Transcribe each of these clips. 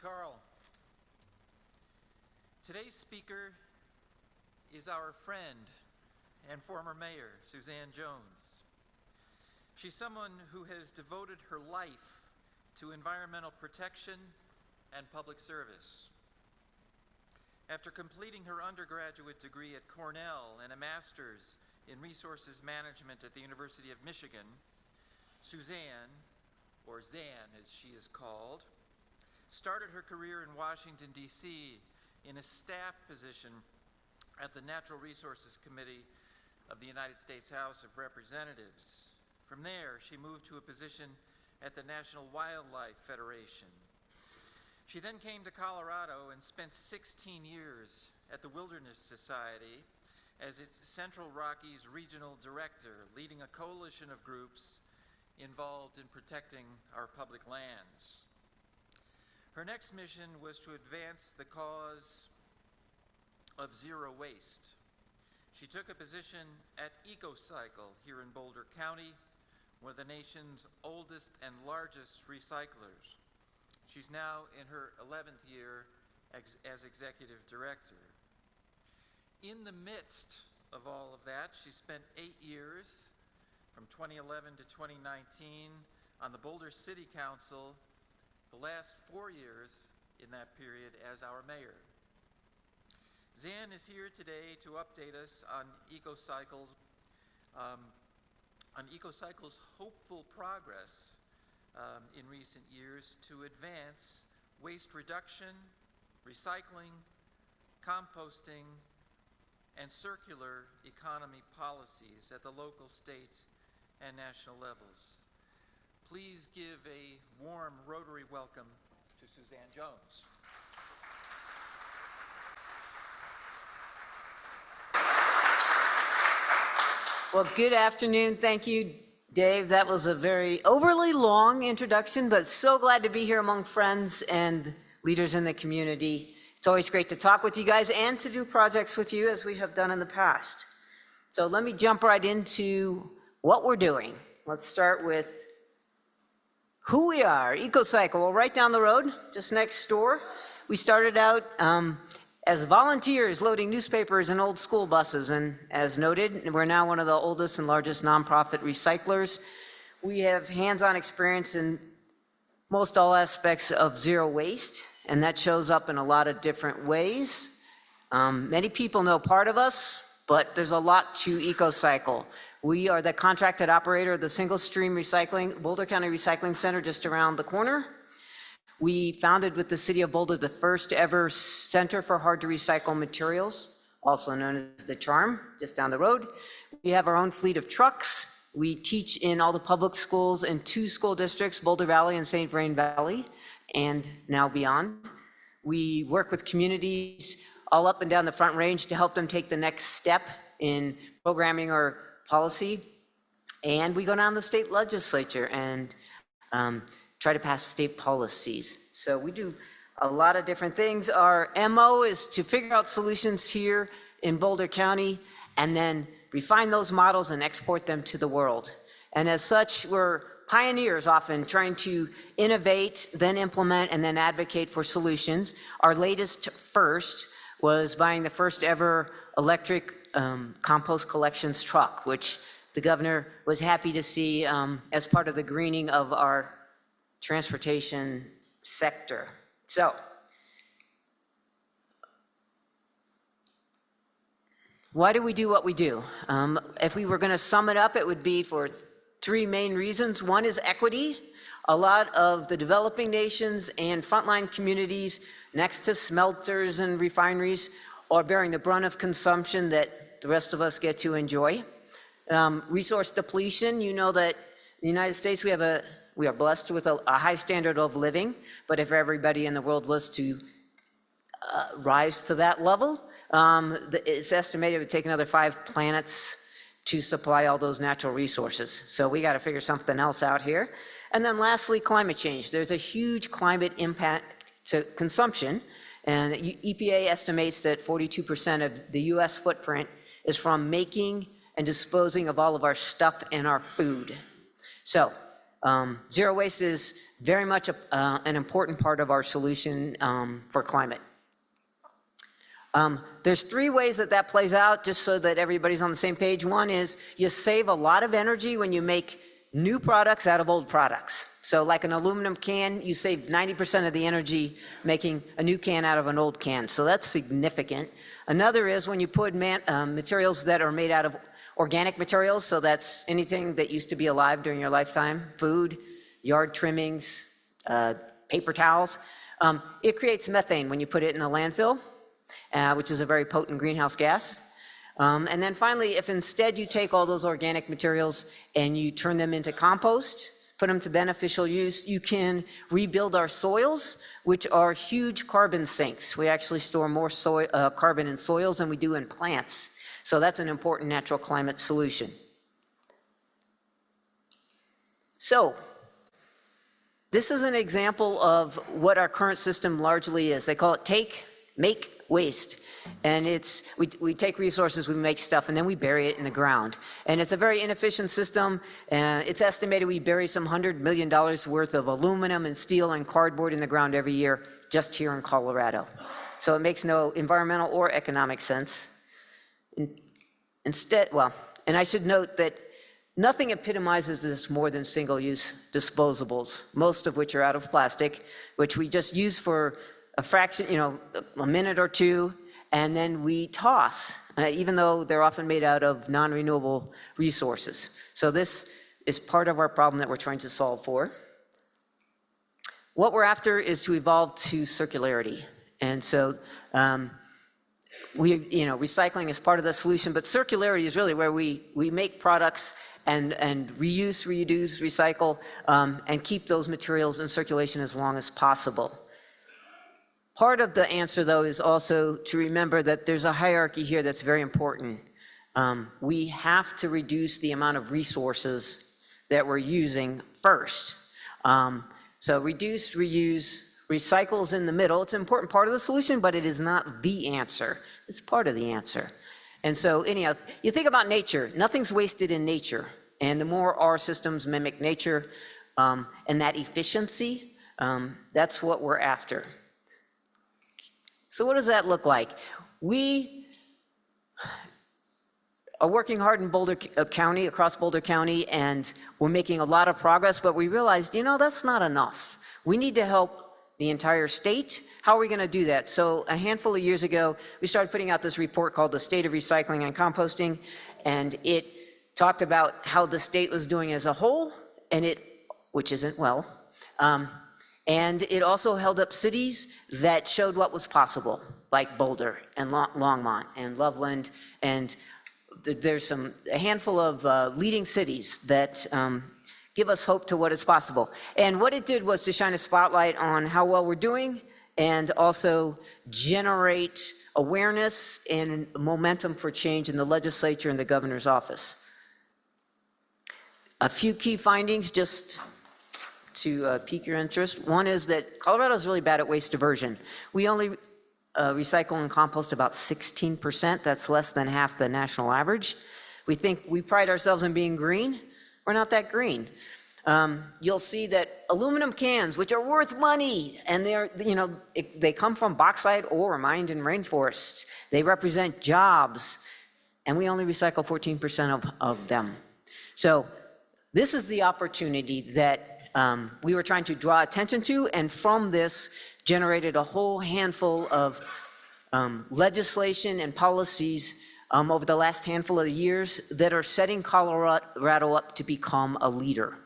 Carl. Today's speaker is our friend and former Mayor, Suzanne Jones. She's someone who has devoted her life to environmental protection and public service. After completing her undergraduate degree at Cornell and a master's in resources management at the University of Michigan, Suzanne, or Zan as she is called, started her career in Washington, D.C. in a staff position at the Natural Resources Committee of the United States House of Representatives. From there, she moved to a position at the National Wildlife Federation. She then came to Colorado and spent 16 years at the Wilderness Society as its Central Rockies Regional Director, leading a coalition of groups involved in protecting our public lands. Her next mission was to advance the cause of zero waste. She took a position at Ecocycle here in Boulder County, one of the nation's oldest and largest recyclers. She's now in her 11th year as executive director. In the midst of all of that, she spent 8 years, from 2011 to 2019, on the Boulder City Council, the last 4 years in that period as our mayor. Zan is here today to update us on Ecocycle's hopeful progress in recent years to advance waste reduction, recycling, composting, and circular economy policies at the local, state, and national levels. Please give a warm Rotary welcome to Suzanne Jones. Well, good afternoon. Thank you, Dave. That was a very overly long introduction, but so glad to be here among friends and leaders in the community. It's always great to talk with you guys and to do projects with you as we have done in the past. So let me jump right into what we're doing. Let's start with who we are. Ecocycle, well, right down the road, just next door. We started out as volunteers loading newspapers and old school buses, and as noted, we're now one of the oldest and largest nonprofit recyclers. We have hands-on experience in most all aspects of zero waste, and that shows up in a lot of different ways. Many people know part of us, but there's a lot to Ecocycle. We are the contracted operator of the single stream recycling, Boulder County Recycling Center just around the corner. We founded with the city of Boulder the first ever Center for Hard to Recycle Materials, also known as the CHARM, just down the road. We have our own fleet of trucks. We teach in all the public schools in 2 school districts, Boulder Valley and St. Vrain Valley, and now beyond. We work with communities all up and down the Front Range to help them take the next step in programming or policy. And we go down to the state legislature and try to pass state policies. So we do a lot of different things. Our MO is to figure out solutions here in Boulder County and then refine those models and export them to the world. And as such, we're pioneers often trying to innovate, then implement, and then advocate for solutions. Our latest first was buying the first ever electric compost collections truck, which the governor was happy to see as part of the greening of our transportation sector. So, why do we do what we do? If we were going to sum it up, it would be for 3 main reasons. One is equity. A lot of the developing nations and frontline communities next to smelters and refineries are bearing the brunt of consumption that the rest of us get to enjoy. Resource depletion, you know that in the United States we are blessed with a high standard of living, but if everybody in the world was to rise to that level, it's estimated it would take another 5 planets to supply all those natural resources. So we got to figure something else out here. And then lastly, climate change. There's a huge climate impact to consumption, and EPA estimates that 42% of the US footprint is from making and disposing of all of our stuff and our food. So Zero waste is very much an important part of our solution for climate. There's three ways that plays out, just so that everybody's on the same page. One is you save a lot of energy when you make new products out of old products. So like an aluminum can, you save 90% of the energy making a new can out of an old can. So that's significant. Another is when you put materials that are made out of organic materials, so that's anything that used to be alive during your lifetime, food, yard trimmings, paper towels. It creates methane when you put it in a landfill, which is a very potent greenhouse gas. And then finally, if instead you take all those organic materials and you turn them into compost, put them to beneficial use, you can rebuild our soils, which are huge carbon sinks. We actually store more carbon in soils than we do in plants. So that's an important natural climate solution. So this is an example of what our current system largely is. They call it take, make, waste. And we take resources, we make stuff, and then we bury it in the ground. And it's a very inefficient system. It's estimated we bury some $100 million worth of aluminum and steel and cardboard in the ground every year, just here in Colorado. So it makes no environmental or economic sense. Instead, and I should note that nothing epitomizes this more than single-use disposables, most of which are out of plastic, which we just use for a fraction, a minute or two, and then we toss, even though they're often made out of non-renewable resources. So this is part of our problem that we're trying to solve for. What we're after is to evolve to circularity. And so recycling is part of the solution, but circularity is really where we make products and reuse, reduce, recycle, and keep those materials in circulation as long as possible. Part of the answer, though, is also to remember that there's a hierarchy here that's very important. We have to reduce the amount of resources that we're using first. So reduce, reuse, recycle is in the middle. It's an important part of the solution, but it is not the answer. It's part of the answer. And so anyhow, you think about nature. Nothing's wasted in nature. And the more our systems mimic nature and that efficiency, that's what we're after. So what does that look like? We are working hard in Boulder County, across Boulder County, and we're making a lot of progress, but we realized, that's not enough. We need to help the entire state. How are we going to do that? So a handful of years ago, we started putting out this report called The State of Recycling and Composting, and it talked about how the state was doing as a whole, which isn't well. And it also held up cities that showed what was possible, like Boulder and Longmont and Loveland. And there's a handful of leading cities that give us hope to what is possible. And what it did was to shine a spotlight on how well we're doing and also generate awareness and momentum for change in the legislature and the governor's office. A few key findings, just to pique your interest. One is that Colorado is really bad at waste diversion. We only recycle and compost about 16%. That's less than half the national average. We pride ourselves in being green. We're not that green. You'll see that aluminum cans, which are worth money, and they come from bauxite ore mined in rainforests. They represent jobs, and we only recycle 14% of them. So this is the opportunity that we were trying to draw attention to, and from this generated a whole handful of legislation and policies over the last handful of years that are setting Colorado up to become a leader.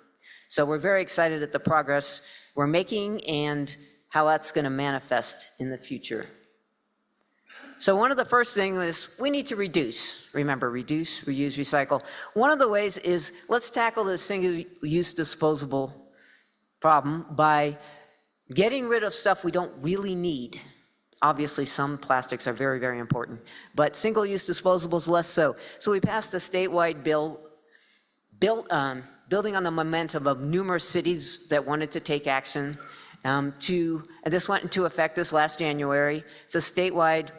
So we're very excited at the progress we're making and how that's going to manifest in the future. So one of the first things is we need to reduce. Remember, reduce, reuse, recycle. One of the ways is let's tackle the single-use disposable problem by getting rid of stuff we don't really need. Obviously, some plastics are very, very important, but single-use disposables less so. So we passed a statewide bill building on the momentum of numerous cities that wanted to take action and this went into effect this last January. It's a statewide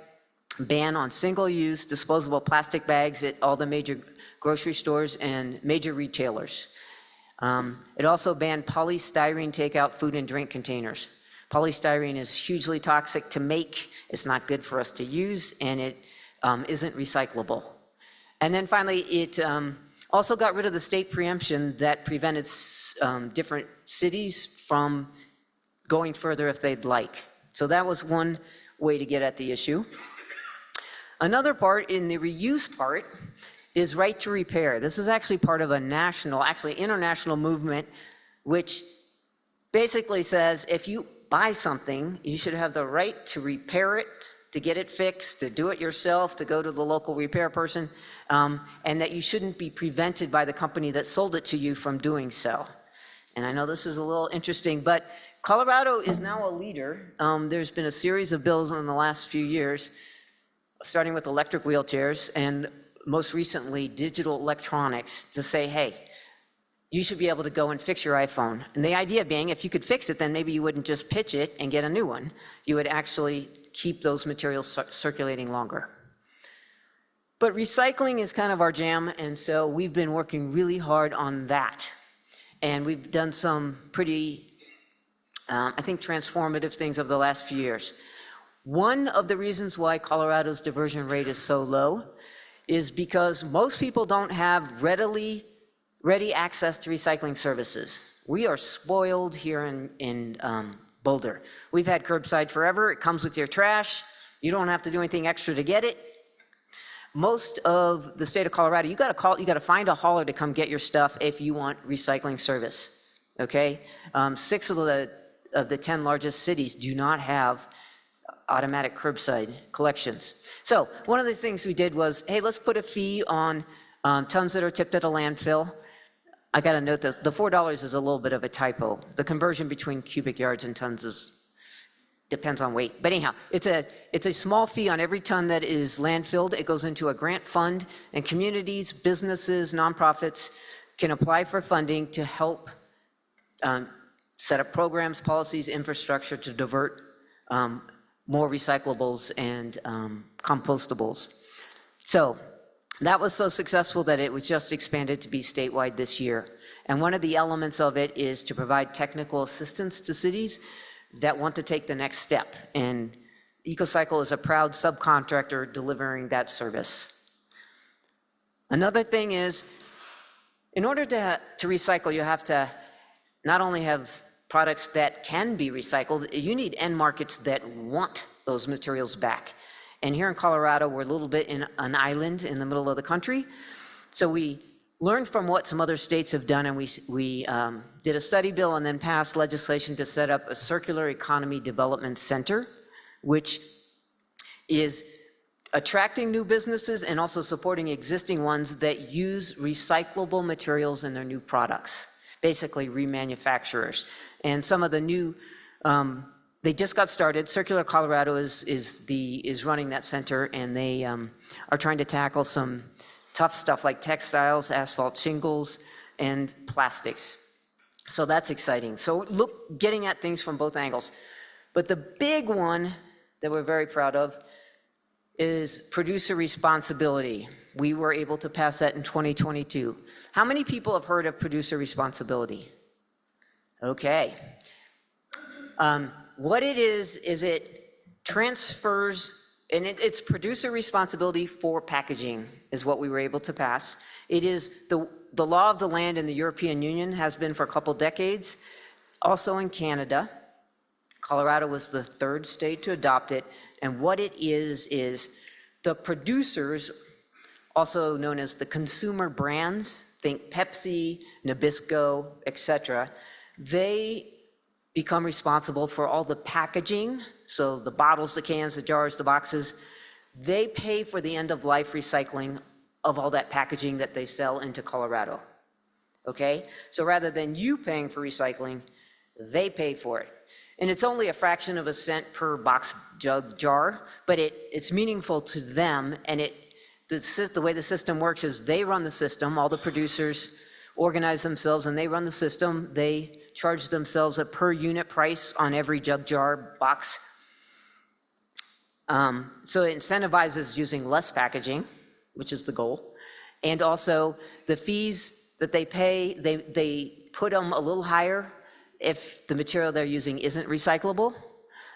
ban on single-use disposable plastic bags at all the major grocery stores and major retailers. It also banned polystyrene takeout food and drink containers. Polystyrene is hugely toxic to make, it's not good for us to use, and it isn't recyclable. And then finally, it also got rid of the state preemption that prevented different cities from going further if they'd like. So that was one way to get at the issue. Another part, in the reuse part, is right to repair. This is actually part of a national, actually international movement, which basically says if you buy something, you should have the right to repair it, to get it fixed, to do it yourself, to go to the local repair person, and that you shouldn't be prevented by the company that sold it to you from doing so. And I know this is a little interesting, but Colorado is now a leader. There's been a series of bills in the last few years, starting with electric wheelchairs and most recently digital electronics, to say, hey, you should be able to go and fix your iPhone. And the idea being, if you could fix it, then maybe you wouldn't just pitch it and get a new one. You would actually keep those materials circulating longer. But recycling is kind of our jam, and so we've been working really hard on that. And we've done some pretty, I think, transformative things over the last few years. One of the reasons why Colorado's diversion rate is so low is because most people don't have ready access to recycling services. We are spoiled here in Boulder. We've had curbside forever. It comes with your trash. You don't have to do anything extra to get it. Most of the state of Colorado, you gotta find a hauler to come get your stuff if you want recycling service, okay? 6 of the 10 largest cities do not have automatic curbside collections. So one of the things we did was, hey, let's put a fee on tons that are tipped at a landfill. I gotta note that the $4 is a little bit of a typo. The conversion between cubic yards and tons depends on weight. But anyhow, it's a small fee on every ton that is landfilled. It goes into a grant fund, and communities, businesses, nonprofits can apply for funding to help set up programs, policies, infrastructure to divert more recyclables and compostables. So that was so successful that it was just expanded to be statewide this year. And one of the elements of it is to provide technical assistance to cities that want to take the next step. And Ecocycle is a proud subcontractor delivering that service. Another thing is, in order to recycle, you have to not only have products that can be recycled, you need end markets that want those materials back. And here in Colorado, we're a little bit in an island in the middle of the country. So we learned from what some other states have done, and we did a study bill and then passed legislation to set up a circular economy development center, which is attracting new businesses and also supporting existing ones that use recyclable materials in their new products, basically remanufacturers. And some of the new, they just got started. Circular Colorado is running that center, and they are trying to tackle some tough stuff like textiles, asphalt shingles, and plastics. So that's exciting. So look, getting at things from both angles. But the big one that we're very proud of is producer responsibility. We were able to pass that in 2022. How many people have heard of producer responsibility? Okay. What it is it transfers, and it's producer responsibility for packaging is what we were able to pass. It is the law of the land in the European Union, has been for a couple decades. Also in Canada. Colorado was the 3rd state to adopt it. And what it is the producers, also known as the consumer brands, think Pepsi, Nabisco, etc., they become responsible for all the packaging, so the bottles, the cans, the jars, the boxes. They pay for the end-of-life recycling of all that packaging that they sell into Colorado, okay? So rather than you paying for recycling, they pay for it. And it's only a fraction of a cent per box, jug, jar, but it's meaningful to them, and the way the system works is they run the system, all the producers organize themselves and they run the system. They charge themselves a per unit price on every jug, jar, box. So it incentivizes using less packaging, which is the goal. And also the fees that they pay, they put them a little higher if the material they're using isn't recyclable,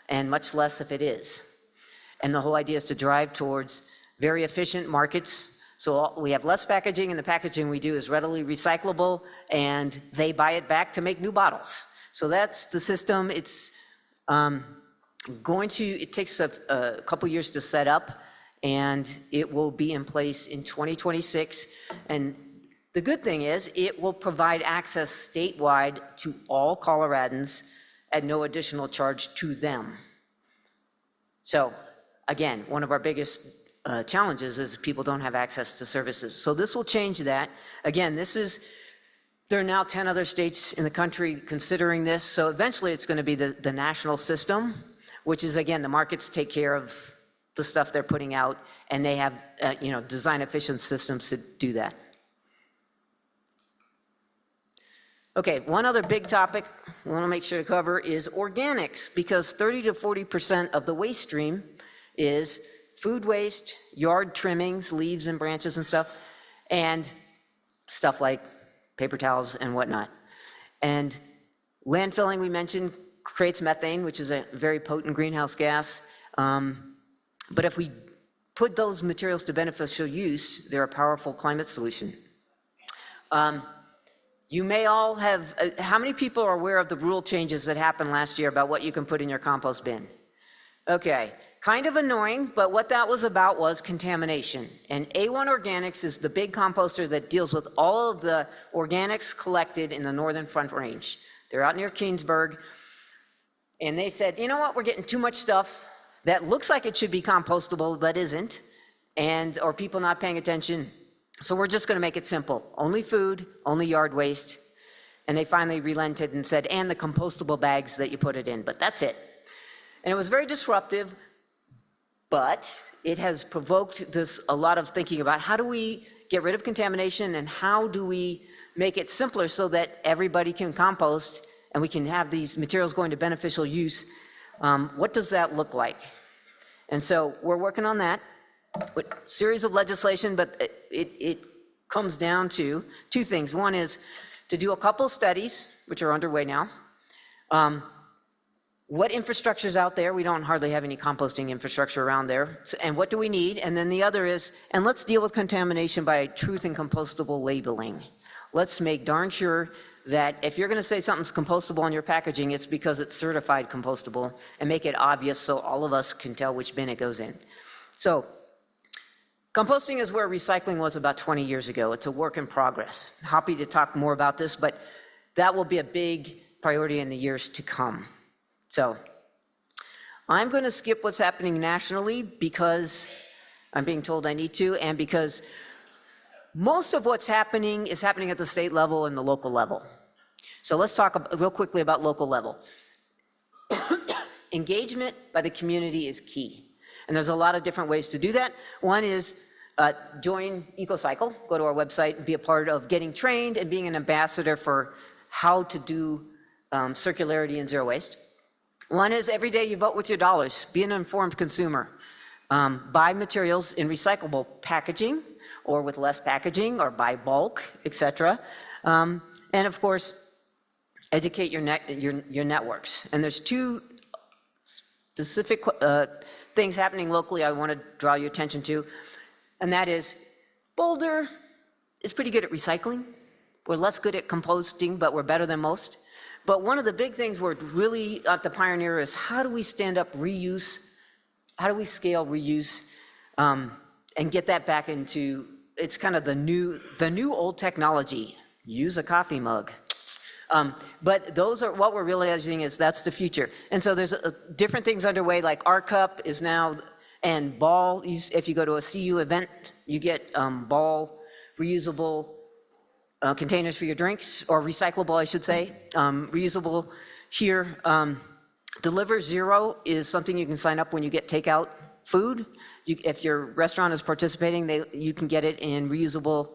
and much less if it is. And the whole idea is to drive towards very efficient markets. So we have less packaging, and the packaging we do is readily recyclable, and they buy it back to make new bottles. So that's the system. It's it takes a couple years to set up, and it will be in place in 2026. And the good thing is it will provide access statewide to all Coloradans at no additional charge to them. So again, one of our biggest challenges is people don't have access to services. So this will change that. Again, there are now 10 other states in the country considering this. So eventually it's going to be the national system, which is, again, the markets take care of the stuff they're putting out, and they have design efficient systems to do that. Okay, one other big topic we want to make sure to cover is organics, because 30 to 40% of the waste stream is food waste, yard trimmings, leaves and branches and stuff like paper towels and whatnot. And landfilling, we mentioned, creates methane, which is a very potent greenhouse gas. But if we put those materials to beneficial use, they're a powerful climate solution. You may all have, how many people are aware of the rule changes that happened last year about what you can put in your compost bin? Okay, kind of annoying, but what that was about was contamination. And A1 Organics is the big composter that deals with all of the organics collected in the Northern Front Range. They're out near Keansburg. And they said, you know what, we're getting too much stuff that looks like it should be compostable, but isn't, or people not paying attention. So we're just gonna make it simple. Only food, only yard waste. And they finally relented and said, and the compostable bags that you put it in, but that's it. And it was very disruptive, but it has provoked a lot of thinking about how do we get rid of contamination, and how do we make it simpler so that everybody can compost and we can have these materials going to beneficial use. What does that look like? And so we're working on that with a series of legislation, but it comes down to two things. One is to do a couple studies, which are underway now. What infrastructure's out there? We don't hardly have any composting infrastructure around there. And what do we need? And then the other is, and let's deal with contamination by truth and compostable labeling. Let's make darn sure that if you're going to say something's compostable on your packaging, it's because it's certified compostable, and make it obvious so all of us can tell which bin it goes in. So composting is where recycling was about 20 years ago. It's a work in progress. Happy to talk more about this, but that will be a big priority in the years to come. So I'm going to skip what's happening nationally because I'm being told I need to, and because most of what's happening is happening at the state level and the local level. So let's talk real quickly about local level. Engagement by the community is key. And there's a lot of different ways to do that. One is join Ecocycle, go to our website and be a part of getting trained and being an ambassador for how to do circularity and zero waste. One is every day you vote with your dollars, be an informed consumer. Buy materials in recyclable packaging or with less packaging, or buy bulk, etc. And of course, educate your networks. And there's two specific things happening locally I want to draw your attention to, and that is Boulder is pretty good at recycling. We're less good at composting, but we're better than most. But one of the big things we're really at the pioneer is how do we stand up reuse? How do we scale reuse and get that back into, it's kind of the new old technology. Use a coffee mug. But those are what we're realizing is that's the future. And so there's different things underway, like our cup is now, and ball, if you go to a CU event, you get ball reusable containers for your drinks, or recyclable, I should say, reusable here. Deliver Zero is something you can sign up when you get takeout food. If your restaurant is participating, you can get it in reusable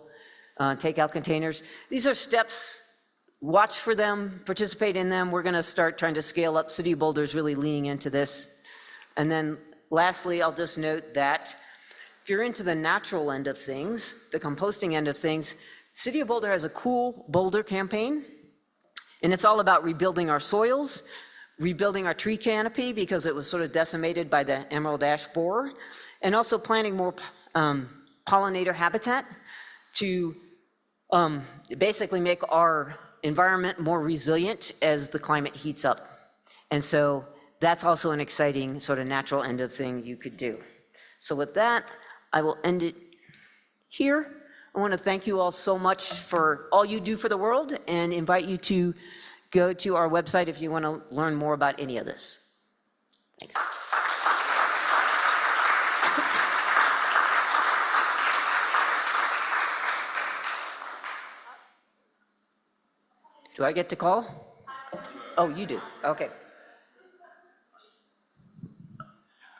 takeout containers. These are steps. Watch for them, participate in them. We're going to start trying to scale up. City of Boulder is really leaning into this. And then lastly, I'll just note that if you're into the natural end of things, the composting end of things, City of Boulder has a Cool Boulder campaign. And it's all about rebuilding our soils, rebuilding our tree canopy because it was sort of decimated by the emerald ash borer, and also planting more pollinator habitat to basically make our environment more resilient as the climate heats up. And so that's also an exciting sort of natural end of thing you could do. So with that, I will end it here. I want to thank you all so much for all you do for the world and invite you to go to our website if you want to learn more about any of this. Thanks. Do I get to call? Oh, you do. Okay.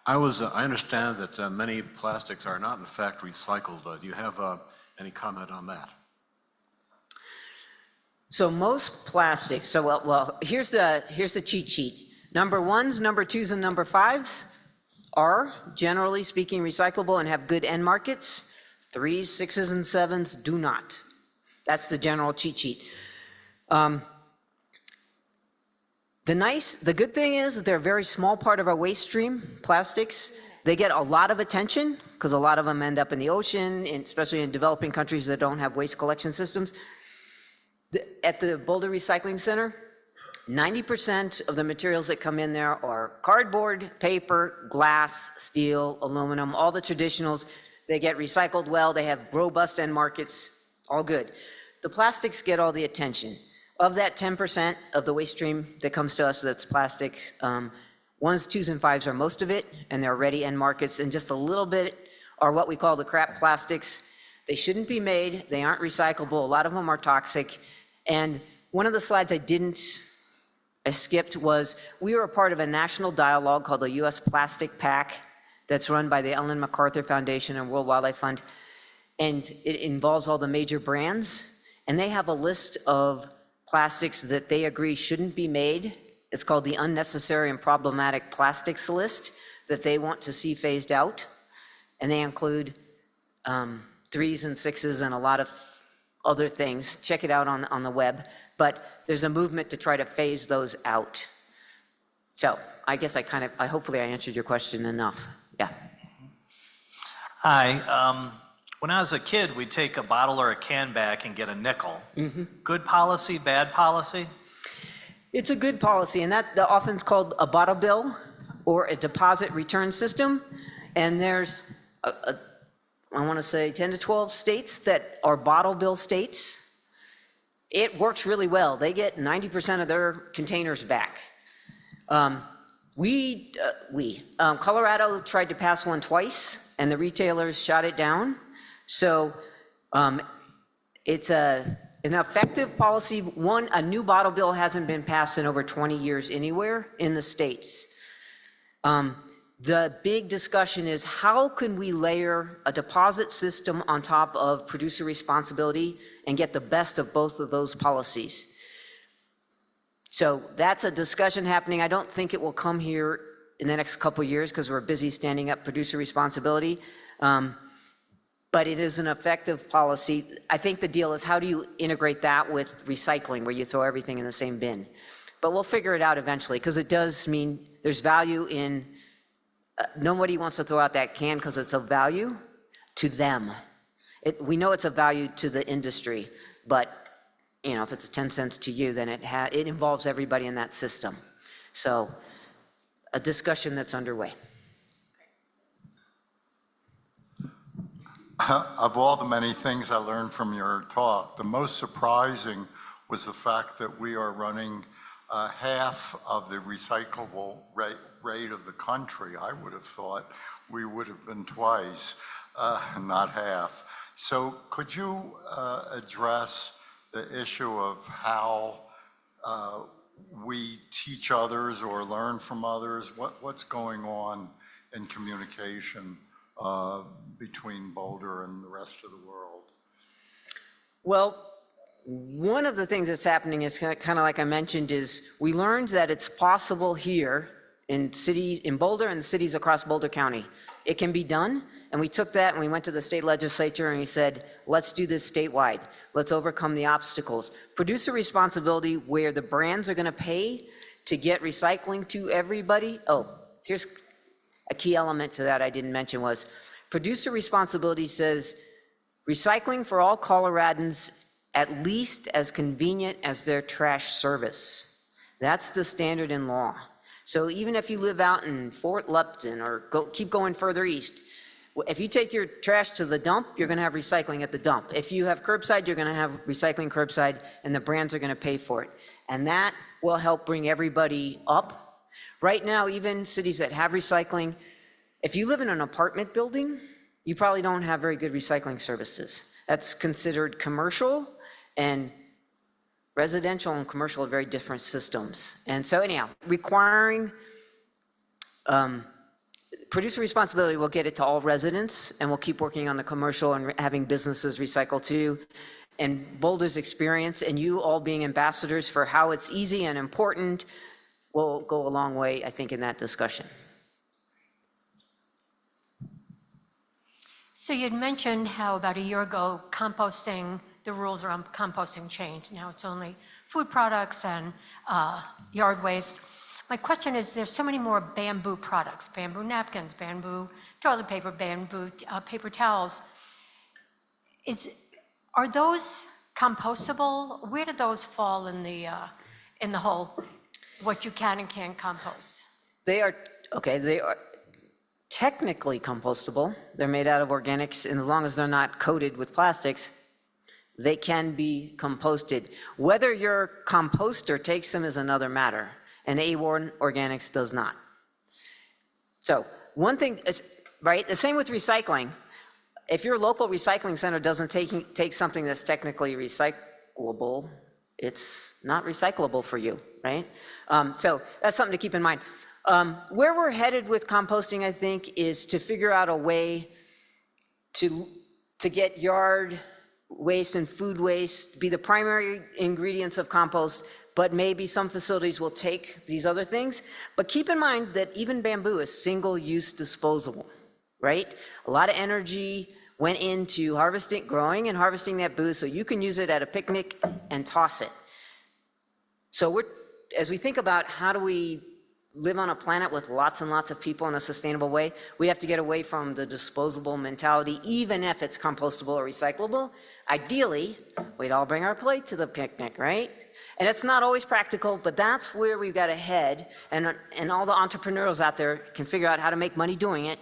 I understand that many plastics are not in fact recycled. Do you have any comment on that? So most plastics, so well, here's the cheat sheet. Number ones, number twos, and number fives are, generally speaking, recyclable and have good end markets. Threes, sixes, and sevens do not. That's the general cheat sheet. The good thing is that they're a very small part of our waste stream, plastics. They get a lot of attention because a lot of them end up in the ocean, especially in developing countries that don't have waste collection systems. At the Boulder Recycling Center, 90% of the materials that come in there are cardboard, paper, glass, steel, aluminum, all the traditionals. They get recycled well, they have robust end markets, all good. The plastics get all the attention. Of that 10% of the waste stream that comes to us that's plastic, ones, twos, and fives are most of it, and they're ready end markets, and just a little bit are what we call the crap plastics. They shouldn't be made, they aren't recyclable, a lot of them are toxic. And one of the slides I skipped was, we were a part of a national dialogue called the US Plastic Pact that's run by the Ellen MacArthur Foundation and World Wildlife Fund. And it involves all the major brands, and they have a list of plastics that they agree shouldn't be made. It's called the Unnecessary and Problematic Plastics List that they want to see phased out. And they include threes and sixes and a lot of other things. Check it out on the web. But there's a movement to try to phase those out. So I guess hopefully I answered your question enough. Yeah. Hi. When I was a kid, we'd take a bottle or a can back and get a nickel. Mm-hmm. Good policy, bad policy? It's a good policy, and that often is called a bottle bill or a deposit return system. And there's, I want to say 10 to 12 states that are bottle bill states. It works really well. They get 90% of their containers back. Colorado tried to pass one twice, and the retailers shot it down. So it's an effective policy. One, a new bottle bill hasn't been passed in over 20 years anywhere in the states. The big discussion is, how can we layer a deposit system on top of producer responsibility and get the best of both of those policies? So that's a discussion happening. I don't think it will come here in the next couple of years because we're busy standing up producer responsibility. But it is an effective policy. I think the deal is, how do you integrate that with recycling, where you throw everything in the same bin? But we'll figure it out eventually, because it does mean there's value in, nobody wants to throw out that can because it's of value to them. We know it's of value to the industry, but if it's 10 cents to you, then it involves everybody in that system. So a discussion that's underway. Of all the many things I learned from your talk, the most surprising was the fact that we are running half of the recyclable rate of the country. I would have thought we would have been twice, not half. So could you address the issue of how we teach others or learn from others? What's going on in communication between Boulder and the rest of the world? Well, one of the things that's happening is kind of like I mentioned, is we learned that it's possible here in Boulder and cities across Boulder County. it can be done. And we took that and we went to the state legislature and we said, let's do this statewide. Let's overcome the obstacles. Producer responsibility where the brands are gonna pay to get recycling to everybody. Oh, here's a key element to that I didn't mention was producer responsibility says recycling for all Coloradans at least as convenient as their trash service. That's the standard in law. So even if you live out in Fort Lupton or keep going further east, if you take your trash to the dump, you're gonna have recycling at the dump. If you have curbside, you're gonna have recycling curbside and the brands are gonna pay for it. And that will help bring everybody up. Right now, even cities that have recycling, if you live in an apartment building, you probably don't have very good recycling services. That's considered commercial, and residential and commercial are very different systems. And so anyhow, requiring producer responsibility will get it to all residents, and we'll keep working on the commercial and having businesses recycle too. And Boulder's experience and you all being ambassadors for how it's easy and important will go a long way, I think, in that discussion. So you'd mentioned how about a year ago, composting, the rules around composting changed. Now it's only food products and yard waste. My question is, there's so many more bamboo products, bamboo napkins, bamboo toilet paper, bamboo paper towels. Are those compostable? Where do those fall in the whole, what you can and can't compost? They are technically compostable. They're made out of organics, and as long as they're not coated with plastics, they can be composted. Whether your composter takes them is another matter, and A1 Organics does not. So one thing is, right, the same with recycling. If your local recycling center doesn't take something that's technically recyclable, it's not recyclable for you, right? So that's something to keep in mind. Where we're headed with composting, I think, is to figure out a way to get yard waste and food waste be the primary ingredients of compost, but maybe some facilities will take these other things. But keep in mind that even bamboo is single-use disposable, right? A lot of energy went into growing and harvesting that bamboo, so you can use it at a picnic and toss it. So as we think about how do we live on a planet with lots and lots of people in a sustainable way, we have to get away from the disposable mentality, even if it's compostable or recyclable. Ideally, we'd all bring our plate to the picnic, right? And it's not always practical, but that's where we've got to head, and all the entrepreneurs out there can figure out how to make money doing it.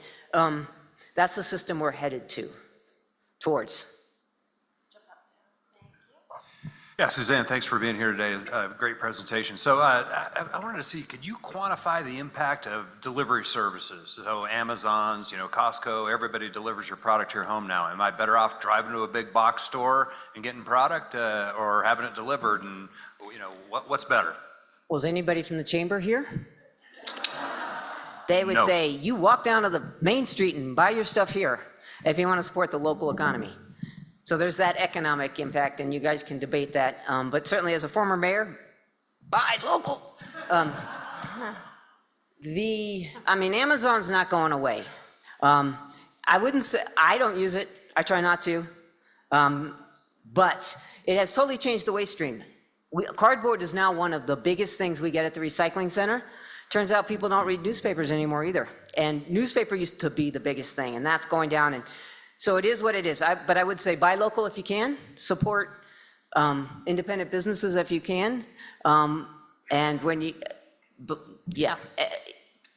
That's the system we're headed towards. Yeah, Suzanne, thanks for being here today. Great presentation. So I wanted to see, could you quantify the impact of delivery services? So Amazon's, Costco, everybody delivers your product to your home now. Am I better off driving to a big box store and getting product or having it delivered? And, what's better? Was anybody from the chamber here? They would No. say, you walk down to the main street and buy your stuff here if you want to support the local economy. So there's that economic impact, and you guys can debate that. But certainly as a former mayor, buy local. Amazon's not going away. I wouldn't say, I don't use it. I try not to. But it has totally changed the waste stream. Cardboard is now one of the biggest things we get at the recycling center. Turns out people don't read newspapers anymore either. And newspaper used to be the biggest thing, and that's going down. And so it is what it is. But I would say buy local if you can, support independent businesses if you can. And when you,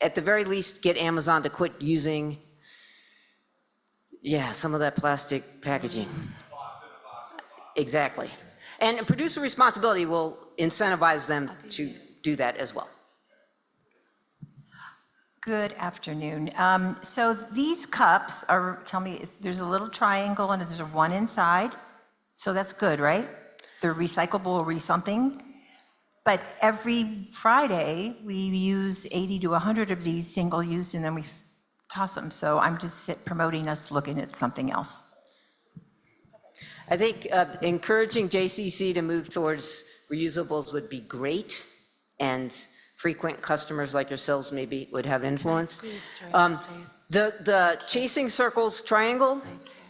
at the very least, get Amazon to quit using, some of that plastic packaging. Exactly. And producer responsibility will incentivize them to do that as well. Good afternoon. So these cups are, tell me, there's a little triangle and there's one inside. So that's good, right? They're recyclable or something. But every Friday, we use 80 to 100 of these single use and then we toss them. So I'm just promoting us looking at something else. I think encouraging JCC to move towards reusables would be great. And frequent customers like yourselves maybe would have influence. Squeeze through, please. The chasing circles triangle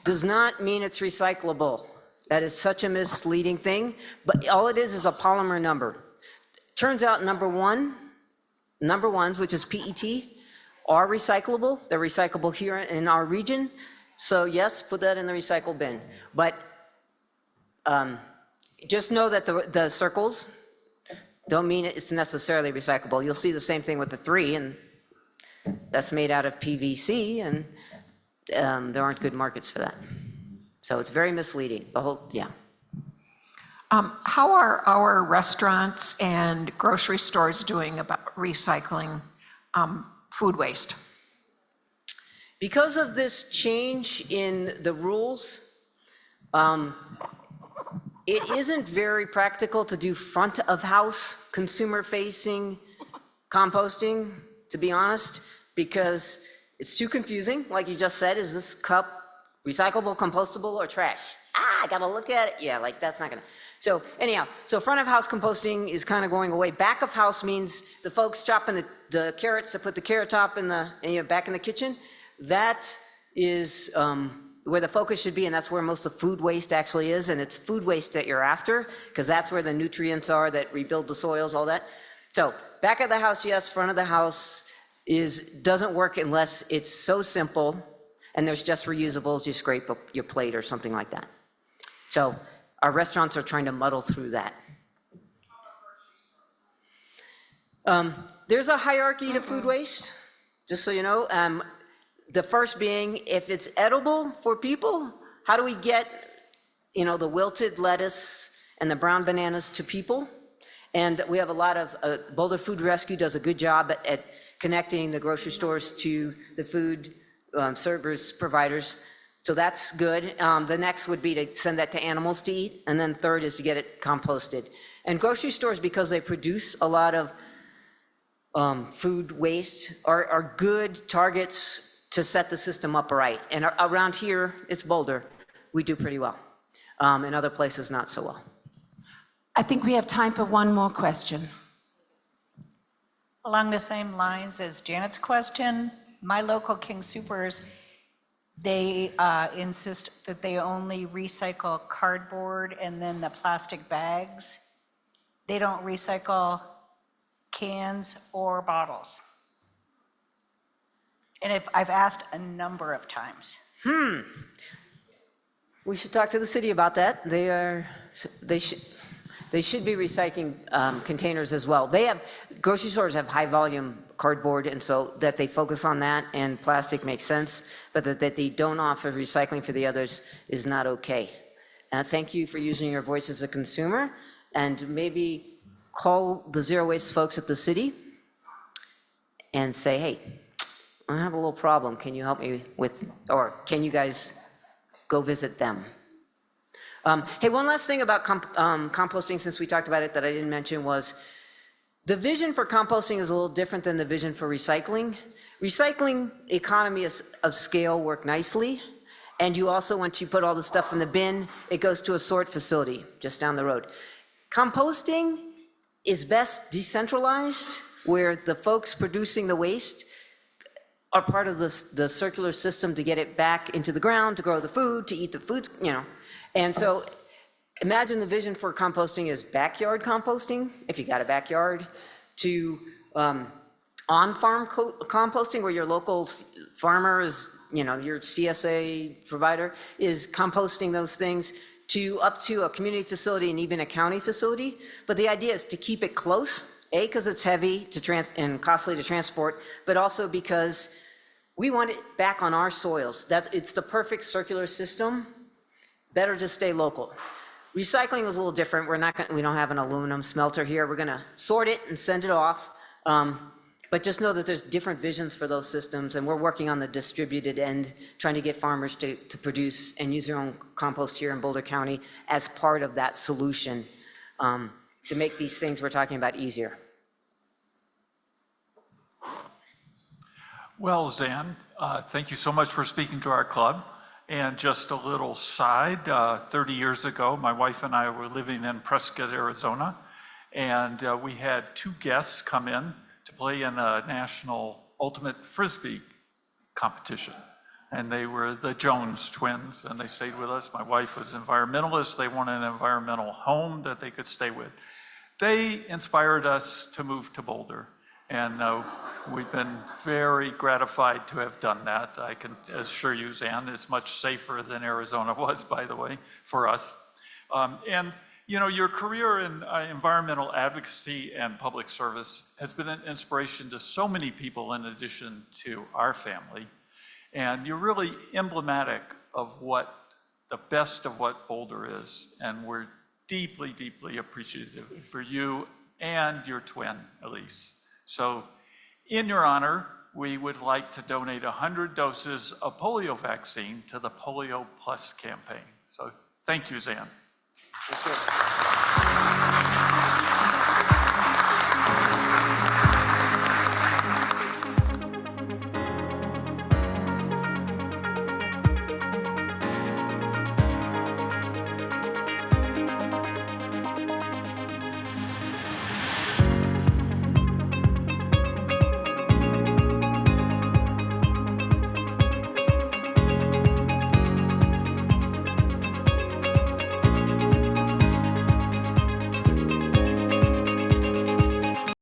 does not mean it's recyclable. That is such a misleading thing, but all it is a polymer number. Turns out number ones, which is PET, are recyclable. They're recyclable here in our region. So yes, put that in the recycle bin. But just know that the circles don't mean it's necessarily recyclable. You'll see the same thing with the 3, and that's made out of PVC, and there aren't good markets for that. So it's very misleading, the whole, yeah. How are our restaurants and grocery stores doing about recycling food waste? Because of this change in the rules, it isn't very practical to do front of house consumer-facing composting, to be honest, because it's too confusing. Like you just said, is this cup recyclable, compostable, or trash? I gotta look at it. Yeah, like that's not gonna. So anyhow, so front of house composting is kind of going away. Back of house means the folks chopping the carrots to put the carrot top in back in the kitchen. That is where the focus should be, and that's where most of food waste actually is, and it's food waste that you're after, because that's where the nutrients are that rebuild the soils, all that. So back of the house, yes. Front of the house doesn't work unless it's so simple, and there's just reusables. You scrape up your plate or something like that. So our restaurants are trying to muddle through that. There's a hierarchy to food waste, just so you know. The first being, if it's edible for people, how do we get, the wilted lettuce and the brown bananas to people? And we have a lot of, Boulder Food Rescue does a good job at connecting the grocery stores to the food servers, providers. So that's good. The next would be to send that to animals to eat. And then third is to get it composted. And grocery stores, because they produce a lot of food waste, are good targets to set the system up right. And around here, it's Boulder, we do pretty well. In other places, not so well. I think we have time for one more question. Along the same lines as Janet's question, my local King Soopers, they insist that they only recycle cardboard and then the plastic bags. They don't recycle cans or bottles. And I've asked a number of times. We should talk to the city about that. They should be recycling containers as well. Grocery stores have high volume cardboard, and so that they focus on that, and plastic makes sense, but that they don't offer recycling for the others is not okay. Thank you for using your voice as a consumer, and maybe call the zero waste folks at the city and say, hey, I have a little problem. Can you help me with, or can you guys go visit them? Hey, one last thing about composting, since we talked about it, that I didn't mention was the vision for composting is a little different than the vision for recycling. Recycling, economies of scale work nicely, and you also, once you put all the stuff in the bin, it goes to a sort facility just down the road. Composting is best decentralized, where the folks producing the waste are part of the circular system to get it back into the ground, to grow the food, to eat the food, And so imagine the vision for composting is backyard composting, if you got a backyard, to on-farm composting, where your local farmer is, your CSA provider is composting those things, to up to a community facility and even a county facility. But the idea is to keep it close, A, because it's heavy and costly to transport, but also because we want it back on our soils. It's the perfect circular system. Better to stay local. Recycling is a little different. We don't have an aluminum smelter here. We're gonna sort it and send it off. But just know that there's different visions for those systems, and we're working on the distributed end, trying to get farmers to produce and use their own compost here in Boulder County as part of that solution to make these things we're talking about easier. Well, Zan, thank you so much for speaking to our club. And just a little side, 30 years ago, my wife and I were living in Prescott, Arizona, And we had 2 guests come in to play in a national ultimate Frisbee competition. And they were the Jones twins, and they stayed with us. My wife was an environmentalist. They wanted an environmental home that they could stay with. They inspired us to move to Boulder. And we've been very gratified to have done that. I can assure you, Zan, it's much safer than Arizona was, by the way, for us. And you know, your career in environmental advocacy and public service has been an inspiration to so many people in addition to our family. And you're really emblematic of what the best of what Boulder is. And we're deeply, deeply appreciative for you and your twin, Elise. So in your honor, we would like to donate 100 doses of polio vaccine to the Polio Plus campaign. So thank you, Zan. Thank you.